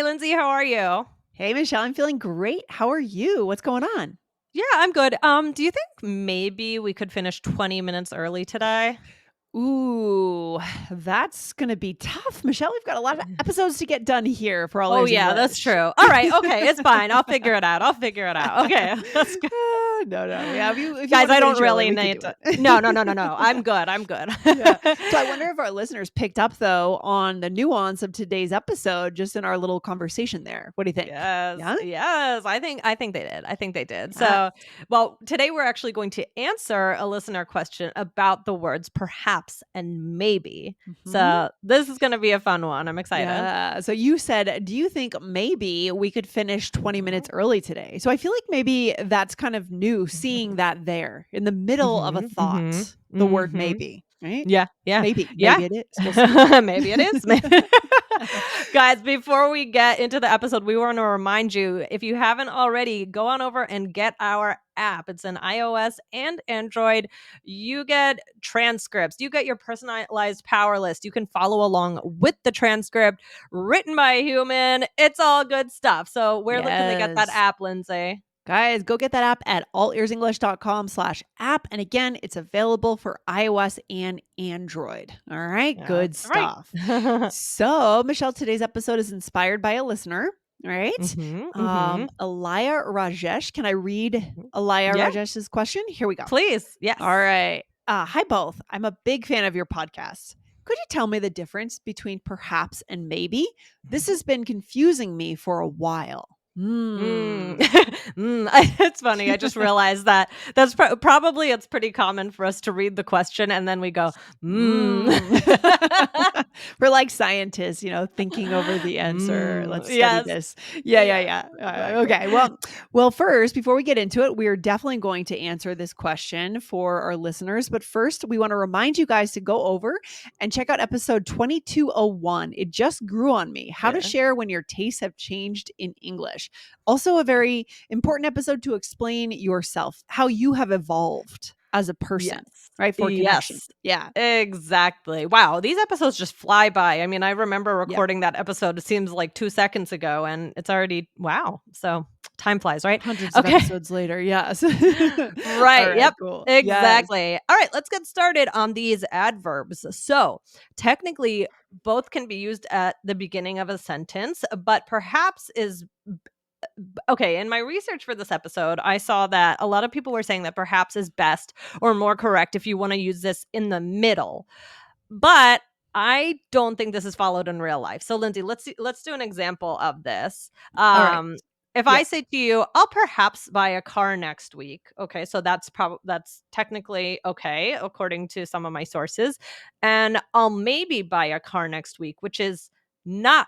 Lindsay. How are you? Hey, Michelle, I'm feeling great. How are you? What's going on? Yeah, I'm good. Do you think maybe we could finish 20 minutes early today? Ooh, that's going to be tough. Michelle, we've got a lot of episodes to get done here for All Oh, Ears yeah, that's English. true. All right. Okay. It's fine. I'll figure it out. Okay. Let's go. No. Yeah, if you Guys, want to I don't finish early, really we could need do to. it. No. I'm good. I'm good. Yeah. So I wonder if our listeners picked up, though, on the nuance of today's episode just in our little conversation there. What do you think? Yes, Yeah? yes. I think they did. I think they did. Yeah. So, well, today we're actually going to answer a listener question about the words perhaps and maybe. Mhm. So, this is going to be a fun one. I'm excited. Yeah. So you said, do you think maybe we could finish 20 minutes early today? So I feel like maybe that's kind of new, seeing that there in the middle of a Mhm, mhm, thought, the word mhm. maybe, right? Yeah, yeah, Maybe yeah. it is. We'll see. Maybe it is. Guys, before we get into the episode, we want to remind you, if you haven't already, go on over and get our app. It's an iOS and Android. You get transcripts. You get your personalized power list. You can follow along with the transcript written by a human. It's all good stuff. So where can they get that Yes. app, Lindsay? Guys, go get that app at allearsenglish.com/app. And again, it's available for iOS and Android. All right. Yeah, Good right. stuff. So, Michelle, today's episode is inspired by a listener. All right. Mhm, mhm, Alaya Rajesh. Can I read mhm. Alaya Yeah, Rajesh's question? Here we go. please. All Yes. right. Hi, both. I'm a big fan of your podcast. Could you tell me the difference between perhaps and maybe? This has been confusing me for a while. Mm. Hmm. It's funny. I just realized that that's probably it's pretty common for us to read the question and then we go, mm. Mm. We're like scientists, thinking over the answer. Let's study Yes. this. Yes, Yeah. exactly. Okay. Well, first, before we get into it, we are definitely going to answer this question for our listeners. But first, we want to remind you guys to go over and check out episode 2201. It just grew on me. How to Yeah. share when your tastes have changed in English. Also, a very important episode to explain yourself, how you have evolved as a person, Yes. right? For connection. Yes. Yeah. Exactly. Wow, these episodes just fly by. I mean, I remember Yeah. recording that episode, it seems like 2 seconds ago, and it's already wow. So, time flies, right? Hundreds of Okay. episodes later, yes. All Right, right, yep, cool. Yes. exactly. Alright, let's get started on these adverbs. So, technically, both can be used at the beginning of a sentence, but perhaps is okay, in my research for this episode, I saw that a lot of people were saying that perhaps is best or more correct if you wanna use this in the middle. But I don't think this is followed in real life. So, Lindsay, let's do an example of this. All right. If I Yes. say to you, "I'll perhaps buy a car next week," okay, so that's technically okay according to some of my sources, and I'll maybe buy a car next week, not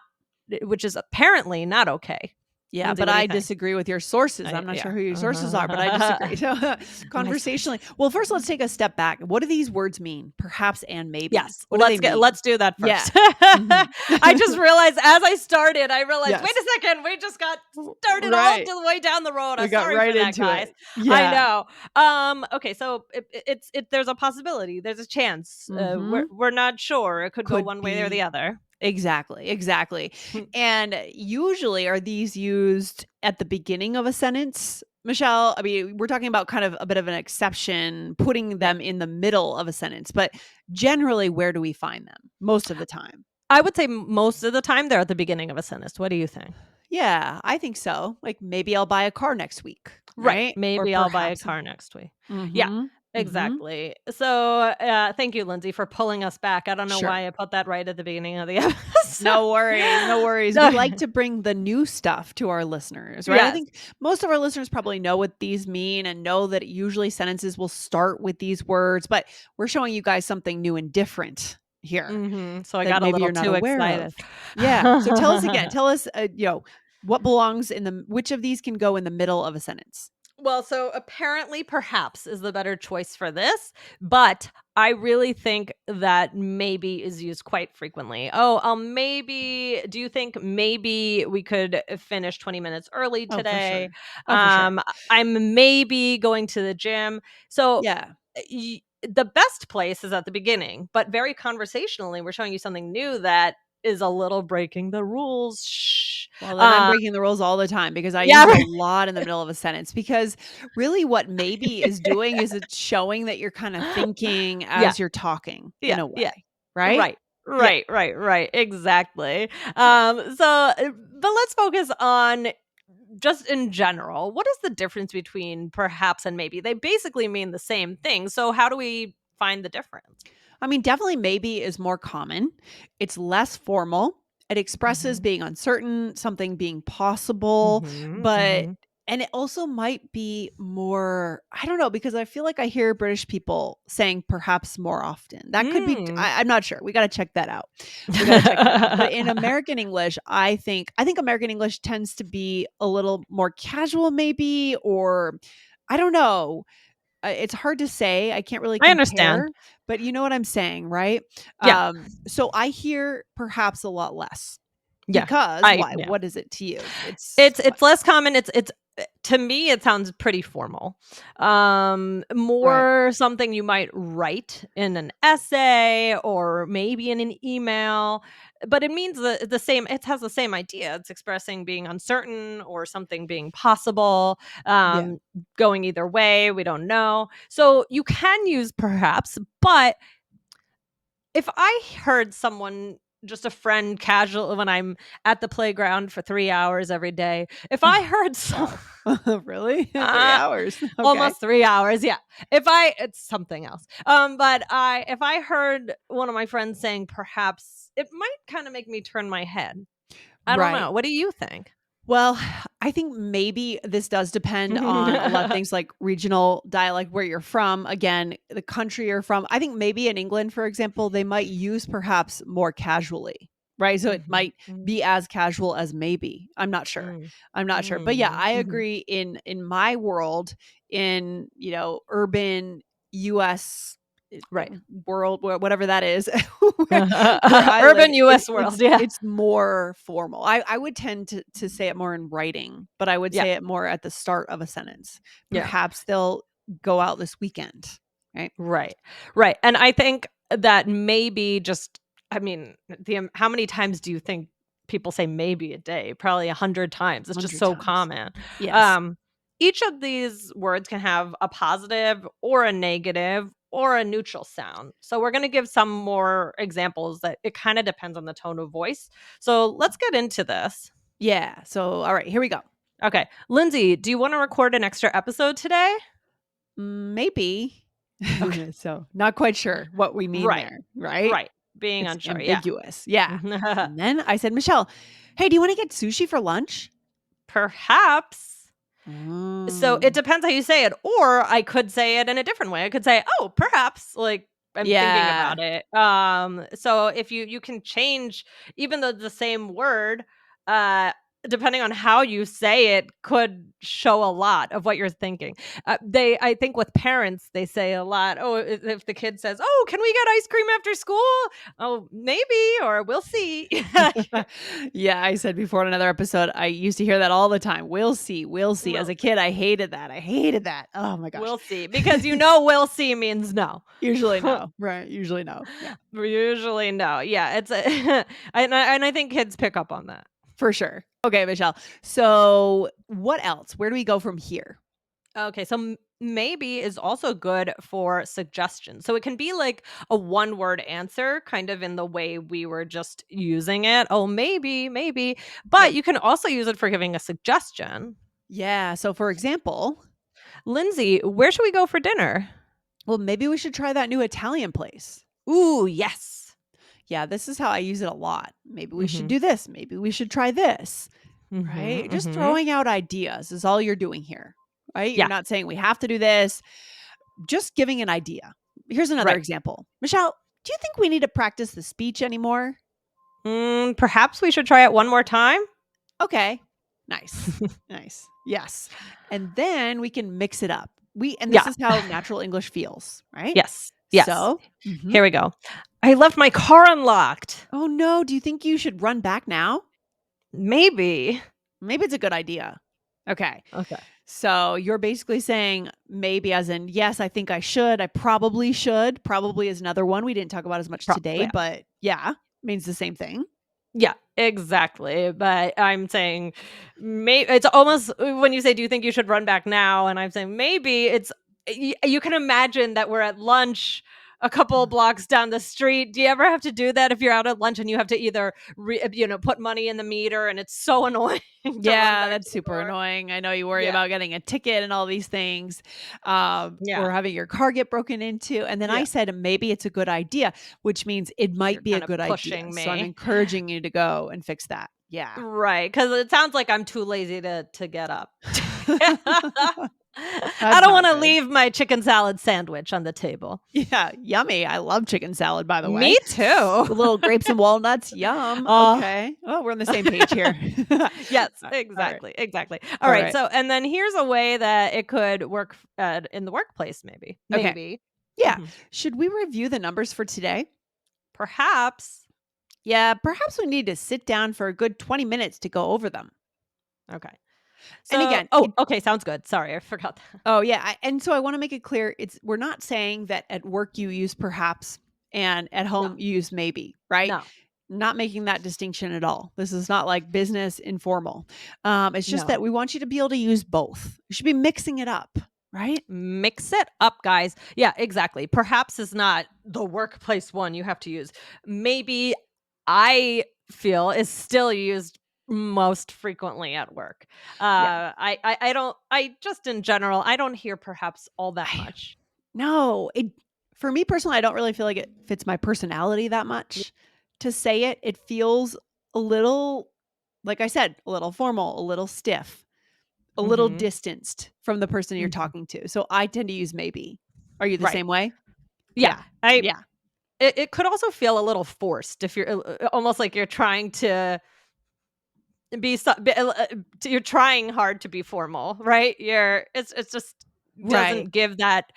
which is apparently not okay. Yeah, Lindsay, but what do you I think? disagree with your sources. I'm not Yeah. sure who your sources are, but I disagree. So, My source. conversationally, well, first let's take a step back. What do these words mean? Perhaps and maybe. Yes, What do they mean? let's do that Yeah. first. Mhm. I just realized as I started, wait Yes. a second, we just got started all Right. the way down the road. We I'm got sorry for right that, into guys. it. I Yeah. know. Okay, so there's a possibility, there's a chance. We're Mhm. we're not sure. It could go Could one way or the be. other. Exactly. And usually are these used at the beginning of a sentence? Michelle, I mean, we're talking about kind of a bit of an exception, putting Yeah. them in the middle of a sentence, but generally, where do we find them most of the time? I would say most of the time they're at the beginning of a sentence. What do you think? Yeah, I think so. Like maybe I'll buy a car next week, Right. right? Or Maybe I'll buy a perhaps. car next week. Yeah, Mhm. Mhm. exactly. So, thank you, Lindsay, for pulling us back. I don't know Sure. why I put that right at the beginning of the episode. No worries, no worries. We No. like to bring the new stuff to our listeners, right? I Yes. think most of our listeners probably know what these mean and know that usually sentences will start with these words, but we're showing you guys something new and different here So I that got a maybe little you're not too aware excited. of. Yeah. So tell us again. Tell us, what belongs in which of these can go in the middle of a sentence? Well, so apparently perhaps is the better choice for this, but I really think that maybe is used quite frequently. Oh, maybe do you think maybe we could finish 20 minutes early Oh, for today? sure. Oh, for sure. I'm maybe going to the gym. So Yeah. the best place is at the beginning, but very conversationally, we're showing you something new that is a little breaking the rules. Shh. Well, then I'm breaking the rules all the time because I use Yeah, it a right. lot in the middle of a sentence because really what maybe is doing is it's showing that you're kind of thinking Yeah, as you're talking yeah, in a yeah. way, right? Right. Yeah. Right. Exactly. Yeah. But let's focus on just in general. What is the difference between perhaps and maybe? They basically mean the same thing. So how do we find the difference? I mean, definitely maybe is more common. It's less formal. It expresses Mhm. being uncertain, something being possible, Mhm. but Mhm. and it also might be more, I don't know, because I feel like I hear British people saying perhaps more often. That could be, Mm. I'm not sure. We got to check that out. We got to check that out. But in American English, I think American English tends to be a little more casual, maybe, or I don't know. It's hard to say. I can't really I understand. compare, but you know what I'm saying, right? Yeah. So I hear perhaps a lot less Yeah. because I why? yeah. What is it to you? It's It's what? it's less common, it's to me, it sounds pretty formal. Right. More something you might write in an essay or maybe in an email, but it means the same it has the same idea. It's expressing being uncertain or something being possible, Yeah. going either way, we don't know. So you can use perhaps, but if I heard someone just a friend casual when I'm at the playground for 3 hours every day, if I Oh, heard some wow. Really? 3 uh, hours. Okay. almost 3 hours, yeah. It's something else. But I if I heard one of my friends saying perhaps, it might kinda make me turn my head. I don't Right. know. What do you think? Well, I think maybe this does depend on a lot of things like regional dialect, where you're from, again, the country you're from. I think maybe in England, for example, they might use perhaps more casually, right? So it Mhm, might mhm, be as casual as maybe. I'm not sure. mm, I'm not sure. But yeah, mm, I mhm. agree in my world, in, urban US Right. world, whatever that is, where I live, Urban US world, yeah. it's more formal. I would tend to say it more in writing, but I would Yeah, say it more at the start of a sentence. yeah. Perhaps they'll go out this weekend, right? Right. Right, and I think that maybe just I mean, how many times do you think people say maybe a day? Probably 100 times. It's just 100 so times. common. Yes. Um, each of these words can have a positive or a negative or a neutral sound. So we're gonna give some more examples that it kinda depends on the tone of voice. So let's get into this. Yeah. So, all right, here we go. Okay. Lindsay, do you wanna record an extra episode today? Maybe. Okay. So, not quite sure what we mean Right. there, right? Right. Being It's unsure, yeah. ambiguous. Yeah. And then I said, Michelle, hey, do you want to get sushi for lunch? Perhaps. So it Mm. depends how you say it, or I could say it in a different way. I could say, "Oh, perhaps," like, I'm thinking Yeah. about it. So if you can change even though the same word, uh, depending on how you say it could show a lot of what you're thinking. I think with parents, they say a lot, "Oh, if the kid says, 'Oh, can we get ice cream after school?' Oh, maybe, or we'll see." Yeah, I said before in another episode, I used to hear that all the time. We'll see, we'll see. As We'll a kid, I hated that. I hated that. Oh my gosh. We'll see, because you know "we'll see" means no. Usually no. Right. Usually no. Yeah, Usually no. Yeah, it's a and I think kids pick up on that. for sure. Okay, Michelle. So what else? Where do we go from here? Okay, so maybe is also good for suggestions. So it can be like a one-word answer, kind of in the way we were just using it. Oh, maybe. Yep. But you can also use it for giving a suggestion. Yeah. So for example, Lindsay, where should we go for dinner? well, maybe we should try that new Italian place. Ooh, yes. Yeah, this is how I use it a lot. Maybe we should Mhm. do this. Maybe we should try this. Mhm. Right? Just Mhm. throwing out ideas is all you're doing here. Right? You're Yeah, not saying we have to do this, just giving an idea. Here's another right. example. Michelle, do you think we need to practice the speech anymore? Perhaps we should try it one more time? Okay. Nice. Nice. Yes. And then we can mix it up. And this Yeah. is how natural English feels, right? Yes. Yes. So, Here we go. I left my car unlocked. oh no, do you think you should run back now? Maybe. Maybe it's a good idea. Okay. Okay. So you're basically saying maybe as in, yes, I think I should. I probably should. Probably is another one we didn't talk about as much today, Yeah. but yeah, means the same thing. Yeah. Exactly, but I'm saying it's almost when you say, "Do you think you should run back now?" And I'm saying maybe you can imagine that we're at lunch a couple blocks down the street. Do you ever have to do that if you're out at lunch and you have to either put money in the meter and it's so annoying to run Yeah, back to that's the super door? annoying. I know you worry Yeah, about getting a ticket and all these things, yeah, or having your car get broken into. And then I yeah. said, maybe it's a good idea, which means it might You're be a kinda good idea. pushing So I'm me. encouraging you to go and fix that. Yeah. Right, because it sounds like I'm too lazy to get up. I That's don't not wanna good. leave my chicken salad sandwich on the table. Yeah, yummy. I love chicken salad, by the way. Me too. With little grapes and walnuts. Yum. Oh. Okay. Oh, we're on the same page here. Yes, All right. exactly, exactly. All Alright, right. so and then here's a way that it could work in the workplace maybe. Okay. Maybe. Yeah. Mhm. Should we review the numbers for today? Perhaps. Yeah, perhaps we need to sit down for a good 20 minutes to go over them. Okay. And So again, okay, sounds good. Sorry, I forgot that. oh yeah, and so I want to make it clear we're not saying that at work you use perhaps and at No, home you use maybe, right? no, Not making that distinction at all. This is not like business informal. It's just no. that we want you to be able to use both. You should be mixing it up, right? Mix it up, guys. Yeah, exactly. Perhaps is not the workplace one you have to use. Maybe I feel is still used most frequently at work. Yeah. I don't I just in general, I don't hear perhaps all that I much. no, it for me personally, I don't really feel like it fits my personality that Y much to say it. It feels a little, like I said, a little formal, a little stiff, a little Mhm. distanced from the person you're Mhm. talking to. So I tend to use maybe. Are you the Right. same way? Yeah. Yeah. I Yeah. it could also feel a little forced if you're almost like you're trying to you're trying hard to be formal, right? It's just Right. doesn't give that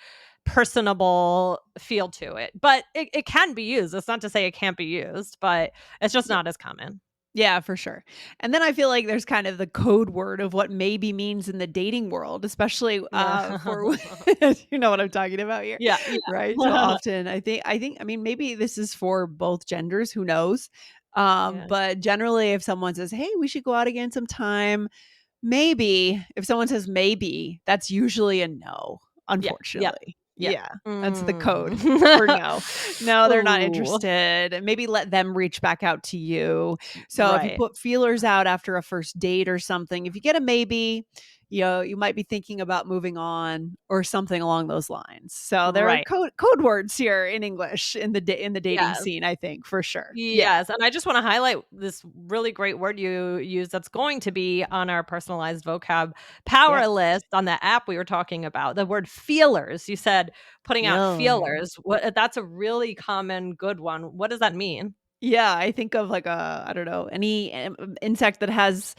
personable feel to it, but it can be used. It's not to say it can't be used, but it's just Yeah. not as common. Yeah, for sure. And then I feel like there's kind of the code word of what maybe means in the dating world, especially Yeah. for you know what I'm talking about here, Yeah, right? So yeah. often I think I mean maybe this is for both genders, who knows? Yeah, But generally if someone says, "Hey, we should go out again sometime," maybe if someone says maybe, that's usually a no, yeah, yep, unfortunately. yep. Yeah, that's the code for Mm. no. No, they're not Ooh, interested. And maybe let them reach back out to you. So if you right. put feelers out after a first date or something, if you get a maybe, you might be thinking about moving on or something along those lines. So there are Right. code words here in English in the dating Yes. scene, I think, for sure. Yeah. Yes, and I just wanna highlight this really great word you use that's going to be on our personalized vocab power Yes. list on the app we were talking about, the word feelers. You said putting out Feelers. feelers. What that's a really common good one. What does that mean? Yeah, I think of like a I don't know, any insect that has,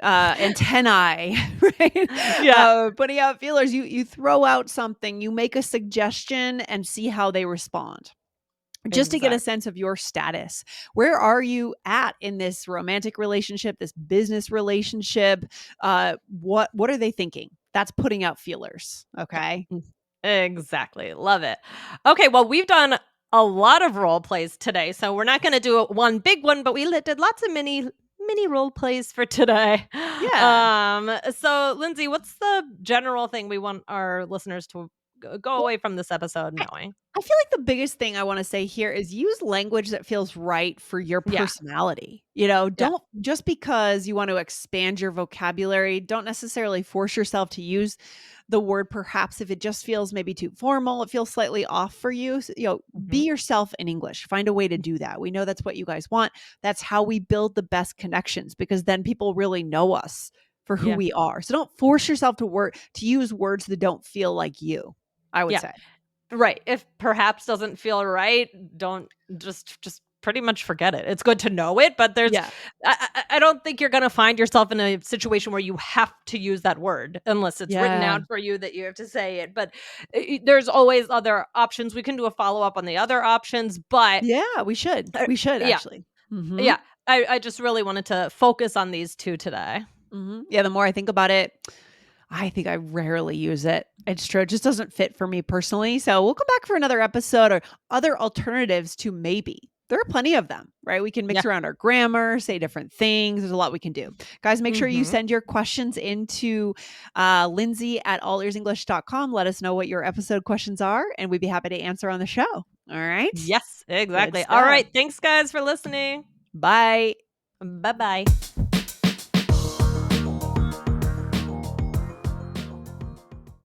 antennae, right? Yeah, Putting out feelers, you throw out something, you make a suggestion and see how they respond, just to get a exactly. sense of your status. Where are you at in this romantic relationship, this business relationship? What are they thinking? That's putting out feelers, okay? Exactly, love it. Okay, well, we've done a lot of role plays today, so we're not gonna do one big one, but did lots of mini role plays for today. Yeah. So Lindsay, what's the general thing we want our listeners to go Well, away from this episode knowing? I feel like the biggest thing I wanna say here is use language that feels right for your Yeah, personality. yeah, Don't just because you want to expand your vocabulary, don't necessarily force yourself to use the word perhaps if it just feels maybe too formal, it feels slightly off for you. Be mhm, yourself in English. Find a way to do that. We know that's what you guys want. That's how we build the best connections because then people really know us for who yeah, we are. So don't force yourself to use words that don't feel like you, I would yeah. say. Right, if perhaps doesn't feel right, don't just pretty much forget it. It's good to know it, but Yeah. I don't think you're gonna find yourself in a situation where you have to use that word unless it's written Yeah. out for you that you have to say it, but there's always other options. We can do a follow-up on the other options, but Yeah, we should. uh, We should yeah, actually. Mhm. yeah. I just really wanted to focus on these 2 today. Mhm. Yeah, the more I think about it, I think I rarely use it. It's true. It just doesn't fit for me personally. So we'll come back for another episode or other alternatives to maybe. there are plenty of them, right? We can mix Yeah. around our grammar, say different things. There's a lot we can do. Guys, make sure you Mhm. send your questions into Lindsay at allearsenglish.com. Let us know what your episode questions are, and we'd be happy to answer on the show. All right. Yes, Good exactly. All stuff. right. Thanks, guys, for listening. Bye. Bye bye.